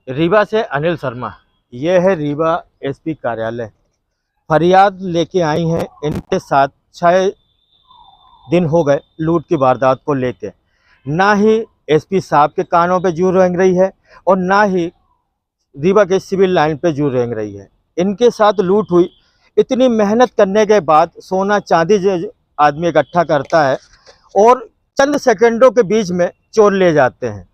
रीवा से अनिल शर्मा। ये है रीवा एसपी कार्यालय। फरियाद लेके आई हैं। इनके साथ 6 दिन हो गए लूट की वारदात को लेके। ना ही एसपी साहब के कानों पे जू रेंग रही है और ना ही रीवा के सिविल लाइन पे जू रेंग रही है। इनके साथ लूट हुई। इतनी मेहनत करने के बाद सोना चांदी जो आदमी इकट्ठा करता है और चंद सेकंडों के बीच में चोर ले जाते हैं।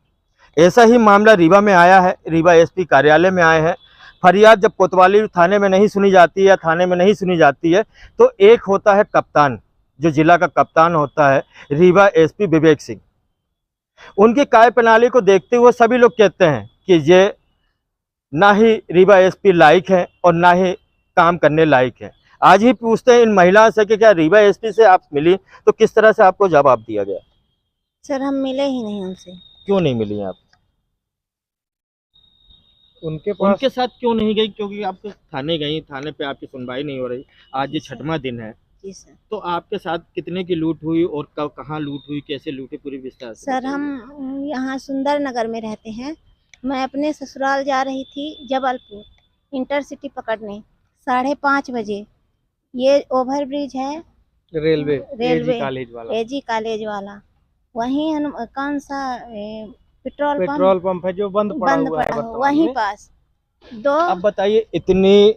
ऐसा ही मामला रीवा में आया है। रीवा एसपी कार्यालय में आए हैं। फरियाद जब कोतवाली थाने में नहीं सुनी जाती है या थाने में नहीं सुनी जाती है तो एक होता है कप्तान, जो जिला का कप्तान होता है रीवा एसपी विवेक सिंह। उनकी कार्य प्रणाली को देखते हुए सभी लोग कहते हैं कि ये ना ही रीवा एसपी लायक है और ना ही काम करने लायक है। आज ही पूछते हैं इन महिलाओं से कि क्या रीवा एसपी से आप मिली तो किस तरह से आपको जवाब दिया गया? सर हम मिले ही नहीं उनसे। क्यों नहीं मिली आप? उनके साथ क्यों नहीं गई? क्योंकि आप तो थाने गई, थाने पे आपकी सुनवाई नहीं हो रही। आज ये 6वां दिन है। जी सर। तो आपके साथ कितने की लूट हुई और कब कहाँ लूट हुई, कैसे लूटी, पूरी विस्तार से सर हम यहाँ सुंदर नगर में रहते हैं। मैं अपने ससुराल जा रही थी जबलपुर इंटरसिटी पकड़ने 5:30 बजे। ये ओवर ब्रिज है रेलवे एजी कॉलेज वाला। वहीं कौन सा पेट्रोल पंप है जो बंद पड़ा हुआ है वहीं पास दो। अब बताइए, इतनी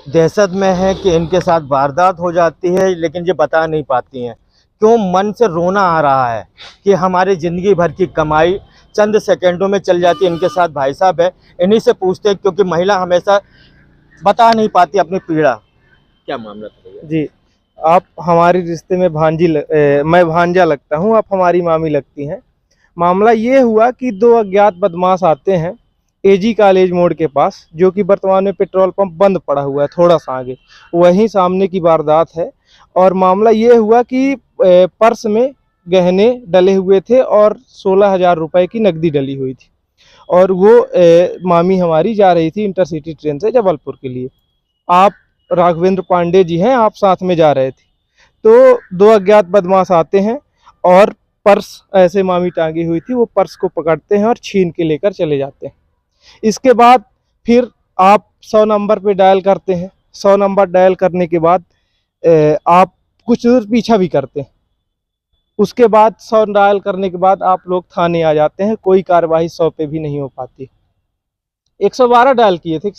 दहशत में है कि इनके साथ वारदात हो जाती है लेकिन ये बता नहीं पाती हैं। क्यों मन से रोना आ रहा है कि हमारी ज़िंदगी भर की कमाई चंद सेकंडों में चल जाती है। इनके साथ भाई साहब है, इन्हीं से पूछते हैं क्योंकि महिला हमेशा बता नहीं पाती अपनी पीड़ा। क्या मामला था जी? आप हमारी रिश्ते में मैं भांजा लगता हूँ, आप हमारी मामी लगती हैं। मामला ये हुआ कि 2 अज्ञात बदमाश आते हैं एजी कॉलेज मोड़ के पास, जो कि वर्तमान में पेट्रोल पंप बंद पड़ा हुआ है थोड़ा सा आगे, वहीं सामने की वारदात है। और मामला ये हुआ कि पर्स में गहने डले हुए थे और 16,000 रुपए की नकदी डली हुई थी। और वो मामी हमारी जा रही थी इंटरसिटी ट्रेन से जबलपुर के लिए। आप राघवेंद्र पांडे जी हैं, आप साथ में जा रहे थे। तो 2 अज्ञात बदमाश आते हैं और पर्स ऐसे मामी टांगी हुई थी, वो पर्स को पकड़ते हैं और छीन के लेकर चले जाते हैं। इसके बाद फिर आप 100 नंबर पे डायल करते हैं। 100 नंबर डायल करने के बाद आप कुछ दूर पीछा भी करते हैं। उसके बाद 100 डायल करने के बाद आप लोग थाने आ जाते हैं। कोई कार्रवाई 100 पे भी नहीं हो पाती। 112 डायल किए थे,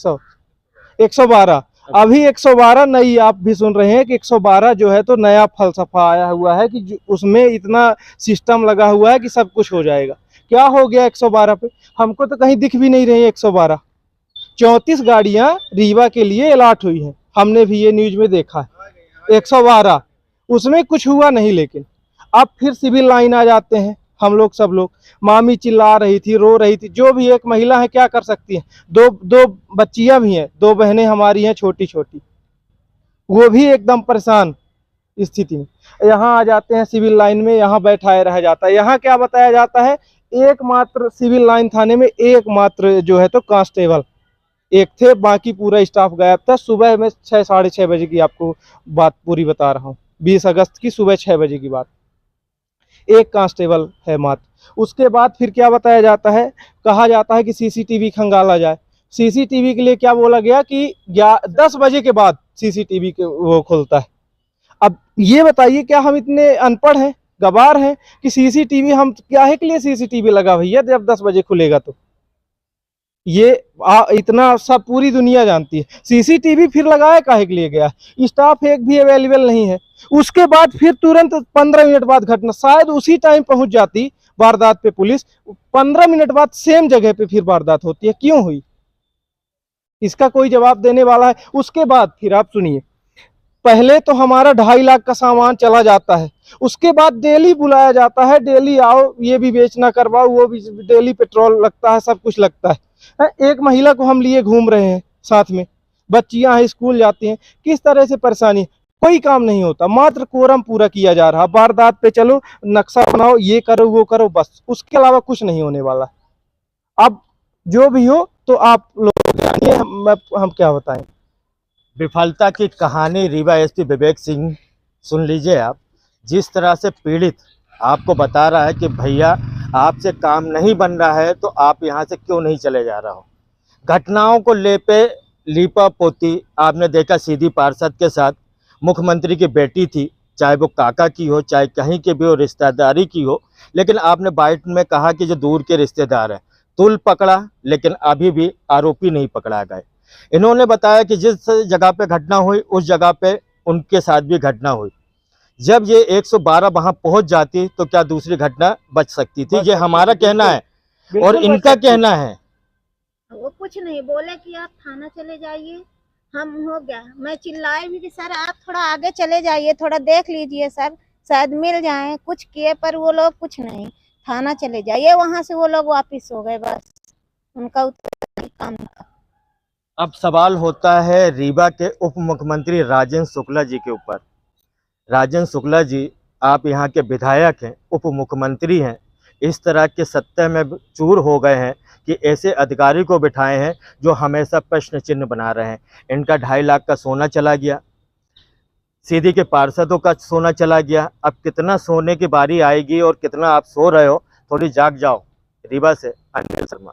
112 अभी 112 नई आप भी सुन रहे हैं कि 112 जो है तो नया फलसफा आया हुआ है कि उसमें इतना सिस्टम लगा हुआ है कि सब कुछ हो जाएगा। क्या हो गया 112 पे? हमको तो कहीं दिख भी नहीं रही है 112। 34 गाड़ियां रीवा के लिए अलॉट हुई हैं, हमने भी ये न्यूज में देखा है। 112 उसमें कुछ हुआ नहीं। लेकिन अब फिर सिविल लाइन आ जाते हैं हम लोग, सब लोग। मामी चिल्ला रही थी, रो रही थी। जो भी एक महिला है क्या कर सकती है? दो बच्चियां भी हैं, 2 बहनें हमारी हैं छोटी छोटी, वो भी एकदम परेशान स्थिति में। यहाँ आ जाते हैं सिविल लाइन में, यहाँ बैठाए रह जाता है। यहाँ क्या बताया जाता है, एकमात्र सिविल लाइन थाने में एकमात्र जो है तो कांस्टेबल एक थे, बाकी पूरा स्टाफ गायब था। सुबह में 6 साढ़े 6 बजे की आपको बात पूरी बता रहा हूँ, 20 अगस्त की सुबह 6 बजे की बात। एक कांस्टेबल है मात्र। उसके बाद फिर क्या बताया जाता है, कहा जाता है कि सीसीटीवी खंगाला जाए। सीसीटीवी के लिए क्या बोला गया कि 10 बजे के बाद सीसीटीवी के वो खुलता है। अब ये बताइए, क्या हम इतने अनपढ़ हैं, गवार हैं कि सीसीटीवी हम क्या है के लिए सीसीटीवी लगा भैया जब 10 बजे खुलेगा? तो ये इतना सब पूरी दुनिया जानती है। सीसीटीवी फिर लगाया काहे के लिए गया? स्टाफ एक भी अवेलेबल नहीं है। उसके बाद फिर तुरंत 15 मिनट बाद घटना, शायद उसी टाइम पहुंच जाती वारदात पे पुलिस। 15 मिनट बाद सेम जगह पे फिर वारदात होती है। क्यों हुई? इसका कोई जवाब देने वाला है? उसके बाद फिर आप सुनिए, पहले तो हमारा 2.5 लाख का सामान चला जाता है। उसके बाद डेली बुलाया जाता है, डेली आओ, ये भी बेचना करवाओ, वो भी, डेली पेट्रोल लगता है, सब कुछ लगता है। एक महिला को हम लिए घूम रहे हैं साथ में, बच्चियां हैं, स्कूल जाती हैं। किस तरह से परेशानी, कोई काम नहीं होता, मात्र कोरम पूरा किया जा रहा। वारदात पे चलो, नक्शा बनाओ, ये करो वो करो, बस उसके अलावा कुछ नहीं होने वाला। अब जो भी हो तो आप लोग जानिए, हम क्या बताएं। विफलता की कहानी रीवा एसपी विवेक सिंह, सुन लीजिए आप। जिस तरह से पीड़ित आपको बता रहा है कि भैया आपसे काम नहीं बन रहा है तो आप यहाँ से क्यों नहीं चले जा रहे हो। घटनाओं को लीपा पोती आपने देखा सीधी पार्षद के साथ, मुख्यमंत्री की बेटी थी, चाहे वो काका की हो चाहे कहीं के भी हो, रिश्तेदारी की हो, लेकिन आपने बाइट में कहा कि जो दूर के रिश्तेदार हैं, तुल पकड़ा लेकिन अभी भी आरोपी नहीं पकड़ा गए। इन्होंने बताया कि जिस जगह पे घटना हुई उस जगह पे उनके साथ भी घटना हुई। जब ये 112 वहां पहुंच जाती तो क्या दूसरी घटना बच सकती थी, ये हमारा कहना है और इनका कहना है। वो कुछ नहीं बोले कि आप थाना चले जाइए, हम हो गया। मैं चिल्लाई भी कि सर आप थोड़ा आगे चले जाइए, थोड़ा देख लीजिए सर, शायद मिल जाए। कुछ किए पर वो लोग कुछ नहीं, थाना चले जाइए। वहां से वो लोग वापिस हो गए, बस उनका उतना ही काम था। अब सवाल होता है रीवा के उप मुख्यमंत्री राजेंद्र शुक्ला जी के ऊपर। राजेंद्र शुक्ला जी, आप यहाँ के विधायक हैं, उप मुख्यमंत्री हैं, इस तरह के सत्ता में चूर हो गए हैं कि ऐसे अधिकारी को बिठाए हैं जो हमेशा प्रश्न चिन्ह बना रहे हैं। इनका 2.5 लाख का सोना चला गया, सीधी के पार्षदों का सोना चला गया। अब कितना सोने की बारी आएगी और कितना आप सो रहे हो, थोड़ी जाग जाओ। रीवा से अनिल शर्मा।